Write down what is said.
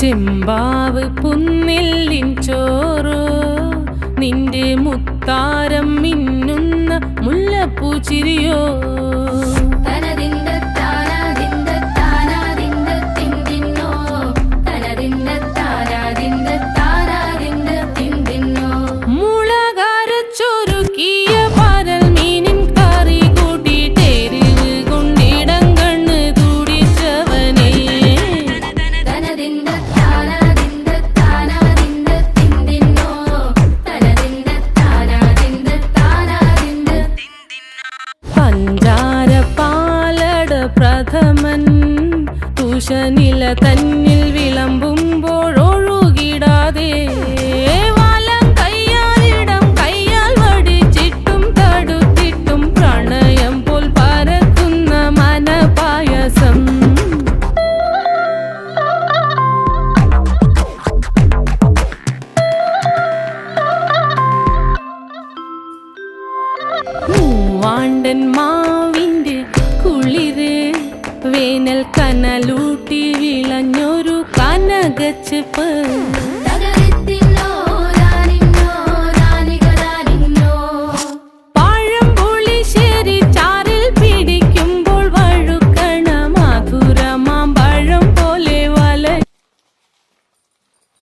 ചെമ്പാവ് പുന്നെല്ലിൻ ചോറോ നിന്റെ മുത്താരം മിന്നുന്ന മുല്ലപ്പൂച്ചിരിയോ പ്രഥമൻ തുഷനില തന്നിൽ വിളമ്പുമ്പോഴൊഴുകിടാതെ വലം കയ്യാലിടം കയ്യാൽ വടിച്ചിട്ടും തടുത്തിട്ടും പ്രണയം പോൽ പരക്കുന്ന മനപായസം മൂവാണ്ടൻ മാവിൻ്റെ കുളിര് വേനൽ കനലൂട്ടി വിളഞ്ഞൊരു കനകച്ചെപ്പ്